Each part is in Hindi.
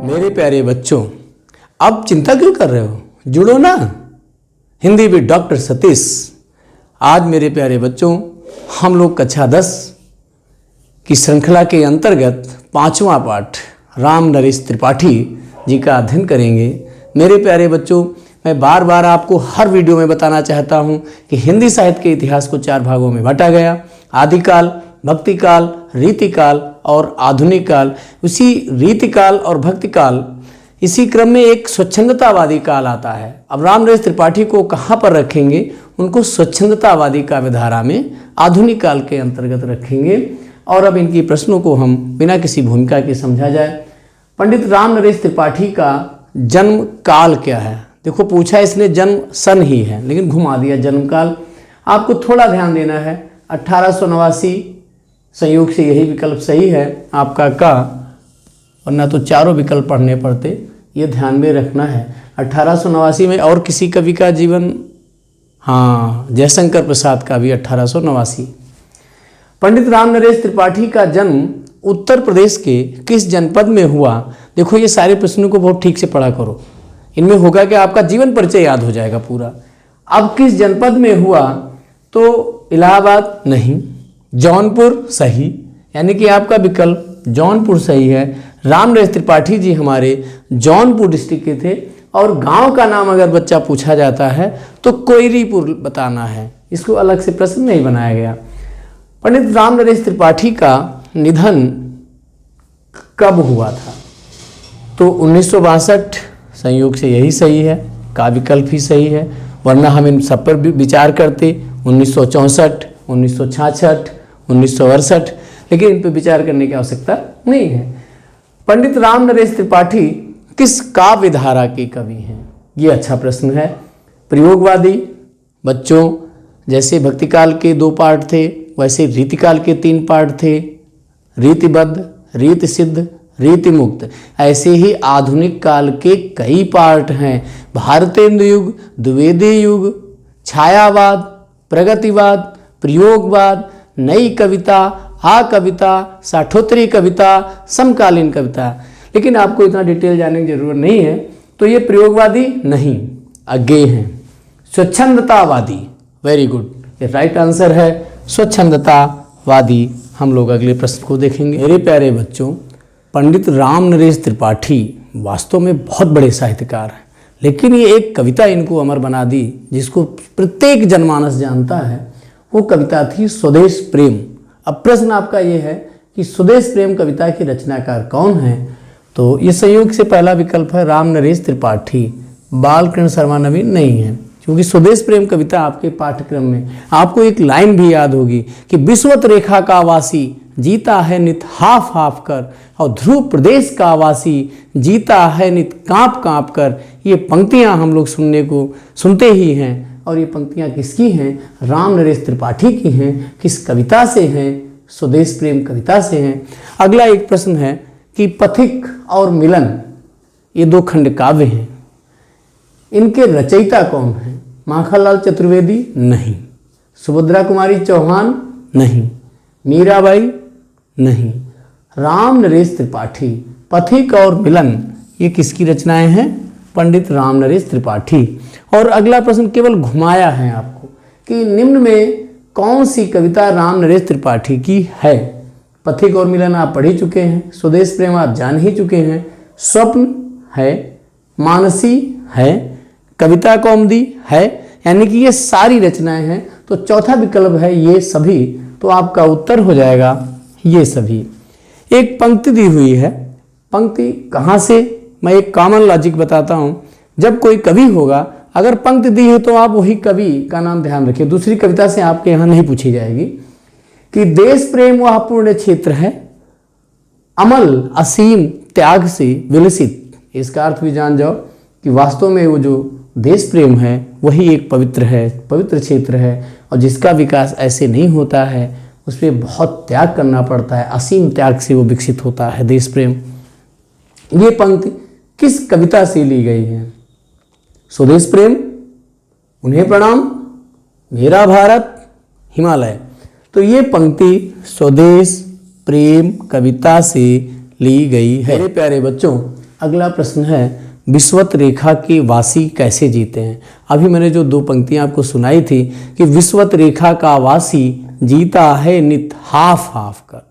मेरे प्यारे बच्चों, अब चिंता क्यों कर रहे हो, जुड़ो ना हिंदी विद डॉक्टर सतीश। आज मेरे प्यारे बच्चों, हम लोग कक्षा 10 की श्रृंखला के अंतर्गत 5वां पाठ राम नरेश त्रिपाठी जी का अध्ययन करेंगे। मेरे प्यारे बच्चों, मैं बार बार आपको हर वीडियो में बताना चाहता हूं कि हिंदी साहित्य के इतिहास को 4 भागों में बांटा गया। आदिकाल, भक्तिकाल, रीतिकाल और आधुनिक काल। उसी रीतिकाल और भक्तिकाल इसी क्रम में एक स्वच्छंदतावादी काल आता है। अब राम नरेश त्रिपाठी को कहाँ पर रखेंगे? उनको स्वच्छंदतावादी काव्यधारा में आधुनिक काल के अंतर्गत रखेंगे। और अब इनकी प्रश्नों को हम बिना किसी भूमिका के समझा जाए। पंडित राम नरेश त्रिपाठी का जन्म काल क्या है? देखो, पूछा इसने जन्म सन ही है, लेकिन घुमा दिया जन्म काल। आपको थोड़ा ध्यान देना है। 1889 संयोग से यही विकल्प सही है आपका का, वरना तो चारों विकल्प पढ़ने पड़ते। ये ध्यान में रखना है। 1889 में और किसी कवि का जीवन, हाँ, जयशंकर प्रसाद का भी 1889। पंडित राम नरेश त्रिपाठी का जन्म उत्तर प्रदेश के किस जनपद में हुआ? देखो, ये सारे प्रश्नों को बहुत ठीक से पढ़ा करो। इनमें होगा कि आपका जीवन परिचय याद हो जाएगा पूरा। अब किस जनपद में हुआ? तो इलाहाबाद नहीं, जौनपुर सही, यानी कि आपका विकल्प जौनपुर सही है। राम नरेश त्रिपाठी जी हमारे जौनपुर डिस्ट्रिक्ट के थे। और गांव का नाम अगर बच्चा पूछा जाता है तो कोयरीपुर बताना है, इसको अलग से प्रश्न नहीं बनाया गया। पंडित राम नरेश त्रिपाठी का निधन कब हुआ था? तो 1962 संयोग से यही सही है, का विकल्प ही सही है, वरना हम इन सब पर भी विचार करते। 1964, 1966, 1968, लेकिन इन पर विचार करने की आवश्यकता नहीं है। पंडित राम नरेश त्रिपाठी किस काव्य धारा के कवि हैं? ये अच्छा प्रश्न है। प्रयोगवादी बच्चों, जैसे भक्तिकाल के 2 पार्ट थे, वैसे रीतिकाल के 3 पार्ट थे। रीतिबद्ध, रीति सिद्ध, रीति मुक्त। ऐसे ही आधुनिक काल के कई पार्ट हैं। भारतेंदु युग, द्विवेदी युग, छायावाद, प्रगतिवाद, प्रयोगवाद, नई कविता, आ कविता, साठोत्तरी कविता, समकालीन कविता। लेकिन आपको इतना डिटेल जानने की जरूरत नहीं है। तो ये प्रयोगवादी नहीं, अज्ञेय हैं। स्वच्छंदतावादी, वेरी गुड, ये राइट आंसर है, स्वच्छंदतावादी। हम लोग अगले प्रश्न को देखेंगे। मेरे प्यारे बच्चों, पंडित राम नरेश त्रिपाठी वास्तव में बहुत बड़े साहित्यकार हैं, लेकिन ये एक कविता इनको अमर बना दी जिसको प्रत्येक जनमानस जानता है। वो कविता थी स्वदेश प्रेम। अब प्रश्न आपका ये है कि स्वदेश प्रेम कविता के रचनाकार कौन है? तो ये संयोग से पहला विकल्प है राम नरेश त्रिपाठी। बालकृष्ण शर्मा नवीन नहीं है, क्योंकि स्वदेश प्रेम कविता आपके पाठ्यक्रम में आपको एक लाइन भी याद होगी कि विश्वत रेखा का वासी जीता है नित हाफ हाफ कर, और ध्रुव प्रदेश का वासी जीता है नित कांप कांप कर। ये पंक्तियां हम लोग सुनते ही हैं। और ये पंक्तियां किसकी हैं? राम नरेश त्रिपाठी की हैं। किस कविता से हैं? स्वदेश प्रेम कविता से हैं। अगला एक प्रश्न है कि पथिक और मिलन, ये 2 खंड काव्य हैं, इनके रचयिता कौन हैं? माखनलाल चतुर्वेदी नहीं, सुभद्रा कुमारी चौहान नहीं, मीराबाई नहीं, राम नरेश त्रिपाठी। पथिक और मिलन ये किसकी रचनाएं हैं? पंडित राम नरेश त्रिपाठी। और अगला प्रश्न केवल घुमाया है आपको कि निम्न में कौन सी कविता राम नरेश त्रिपाठी की है? पथिक और मिलन आप पढ़ ही चुके हैं, स्वदेश प्रेम आप जान ही चुके हैं, स्वप्न है, मानसी है, कविता कौमुदी है, यानी कि ये सारी रचनाएं हैं। तो चौथा विकल्प है ये सभी। तो आपका उत्तर हो जाएगा ये सभी। एक पंक्ति दी हुई है। पंक्ति कहाँ से? मैं एक कॉमन लॉजिक बताता हूँ। जब कोई कवि होगा, अगर पंक्ति दी है तो आप वही कवि का नाम ध्यान रखिए, दूसरी कविता से आपके यहाँ नहीं पूछी जाएगी। कि देश प्रेम वह पूर्ण क्षेत्र है, अमल असीम त्याग से विलसित। इसका अर्थ भी जान जाओ कि वास्तव में वो जो देश प्रेम है वही एक पवित्र क्षेत्र है, और जिसका विकास ऐसे नहीं होता है, उस पर बहुत त्याग करना पड़ता है। असीम त्याग से वो विकसित होता है देश प्रेम। ये पंक्ति किस कविता से ली गई है? स्वदेश प्रेम, उन्हें प्रणाम, मेरा भारत, हिमालय। तो ये पंक्ति स्वदेश प्रेम कविता से ली गई है। मेरे प्यारे बच्चों, अगला प्रश्न है, विषुवत रेखा के वासी कैसे जीते हैं। अभी मैंने जो 2 पंक्तियां आपको सुनाई थी कि विषुवत रेखा का वासी जीता है नित हाफ हाफ कर,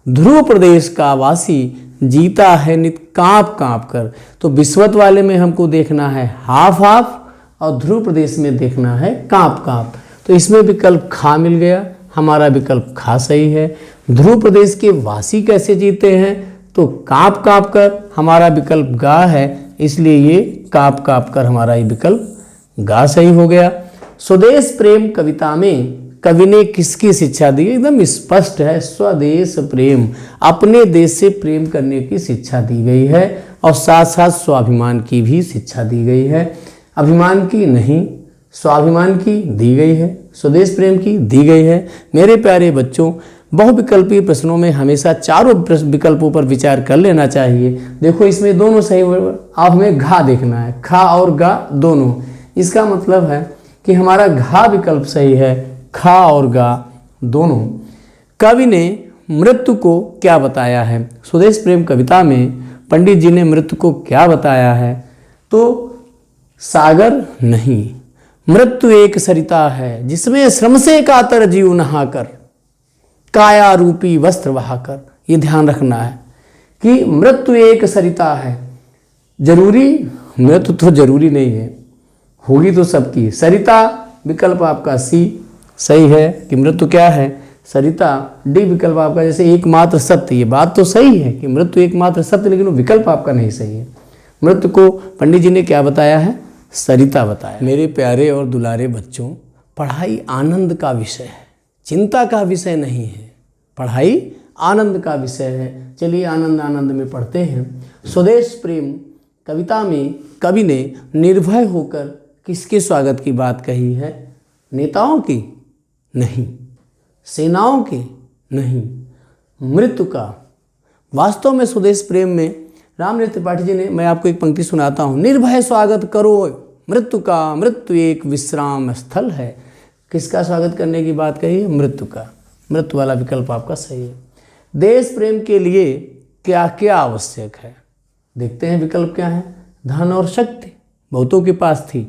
ध्रुव प्रदेश का वासी जीता है नित कांप कांप कर। तो विषुवत वाले में हमको देखना है हाफ हाफ और ध्रुव प्रदेश में देखना है कांप कांप। तो इसमें विकल्प खा मिल गया, हमारा विकल्प खा सही है। ध्रुव प्रदेश के वासी कैसे जीते हैं, तो कांप कांप कर, हमारा विकल्प गा है, इसलिए ये कांप कांप कर हमारा ये विकल्प गा सही हो गया। स्वदेश प्रेम कविता में कवि ने किसकी शिक्षा दी, एकदम स्पष्ट है, स्वदेश प्रेम, अपने देश से प्रेम करने की शिक्षा दी गई है और साथ साथ स्वाभिमान की भी शिक्षा दी गई है। अभिमान की नहीं, स्वाभिमान की दी गई है, स्वदेश प्रेम की दी गई है। मेरे प्यारे बच्चों, बहुविकल्पीय प्रश्नों में हमेशा चारों विकल्पों पर विचार कर लेना चाहिए। देखो इसमें दोनों सही, अब हमें घा देखना है, खा और गा दोनों। इसका मतलब है कि हमारा घा विकल्प सही है, खा और गा दोनों। कवि ने मृत्यु को क्या बताया है, स्वदेश प्रेम कविता में पंडित जी ने मृत्यु को क्या बताया है, तो सागर नहीं, मृत्यु एक सरिता है जिसमें श्रम से कातर जीव नहाकर काया रूपी वस्त्र बहाकर। ये ध्यान रखना है कि मृत्यु एक सरिता है, जरूरी मृत्यु तो जरूरी नहीं है, होगी तो सबकी। सरिता विकल्प आपका सी सही है कि मृत्यु क्या है, सरिता। डी विकल्प आपका जैसे एकमात्र सत्य, ये बात तो सही है कि मृत्यु एकमात्र सत्य, लेकिन वो विकल्प आपका नहीं सही है। मृत्यु को पंडित जी ने क्या बताया है, सरिता बताया। मेरे प्यारे और दुलारे बच्चों, पढ़ाई आनंद का विषय है, चिंता का विषय नहीं है, पढ़ाई आनंद का विषय है। चलिए आनंद आनंद में पढ़ते हैं। स्वदेश प्रेम कविता में कवि ने निर्भय होकर किसके स्वागत की बात कही है, नेताओं की नहीं, सेनाओं के नहीं, मृत्यु का। वास्तव में स्वदेश प्रेम में रामनरेश त्रिपाठी जी ने, मैं आपको एक पंक्ति सुनाता हूँ, निर्भय स्वागत करो मृत्यु का, मृत्यु एक विश्राम स्थल है। किसका स्वागत करने की बात कही है, मृत्यु का। मृत्यु वाला विकल्प आपका सही है। देश प्रेम के लिए क्या क्या आवश्यक है, देखते हैं विकल्प क्या है। धन और शक्ति बहुतों के पास थी।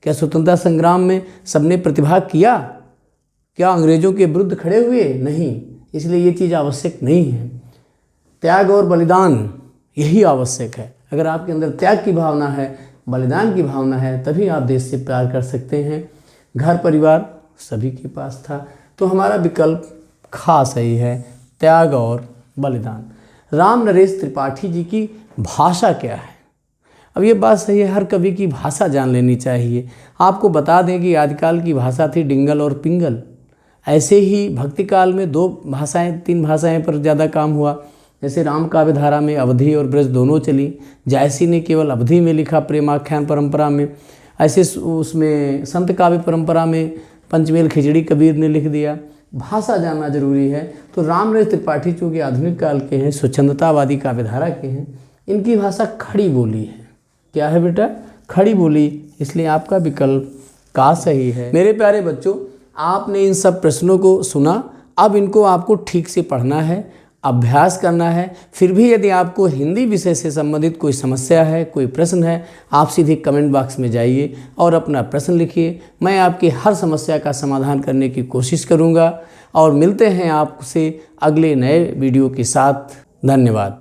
क्या स्वतंत्रता संग्राम में सबने प्रतिभाग किया, क्या अंग्रेजों के विरुद्ध खड़े हुए, नहीं, इसलिए ये चीज़ आवश्यक नहीं है। त्याग और बलिदान यही आवश्यक है। अगर आपके अंदर त्याग की भावना है, बलिदान की भावना है, तभी आप देश से प्यार कर सकते हैं। घर परिवार सभी के पास था, तो हमारा विकल्प खा सही है, त्याग और बलिदान। रामनरेश त्रिपाठी जी की भाषा क्या है, अब ये बात सही है, हर कवि की भाषा जान लेनी चाहिए। आपको बता दें कि आदिकाल की भाषा थी डिंगल और पिंगल, ऐसे ही भक्ति काल में 2 भाषाएं 3 भाषाएं पर ज़्यादा काम हुआ। जैसे राम काव्य धारा में अवधी और ब्रज दोनों चली, जायसी ने केवल अवधी में लिखा प्रेमाख्यान परंपरा में, ऐसे उसमें संत काव्य परंपरा में पंचमेल खिचड़ी कबीर ने लिख दिया। भाषा जानना जरूरी है। तो रामनरेश त्रिपाठी चूँकि आधुनिक काल के हैं, स्वच्छंदतावादी काव्य धारा के हैं, इनकी भाषा खड़ी बोली है। क्या है बेटा, खड़ी बोली, इसलिए आपका विकल्प का सही है। मेरे प्यारे बच्चों, आपने इन सब प्रश्नों को सुना, अब इनको आपको ठीक से पढ़ना है, अभ्यास करना है। फिर भी यदि आपको हिंदी विषय से संबंधित कोई समस्या है, कोई प्रश्न है, आप सीधे कमेंट बॉक्स में जाइए और अपना प्रश्न लिखिए। मैं आपकी हर समस्या का समाधान करने की कोशिश करूंगा और मिलते हैं आपसे अगले नए वीडियो के साथ। धन्यवाद।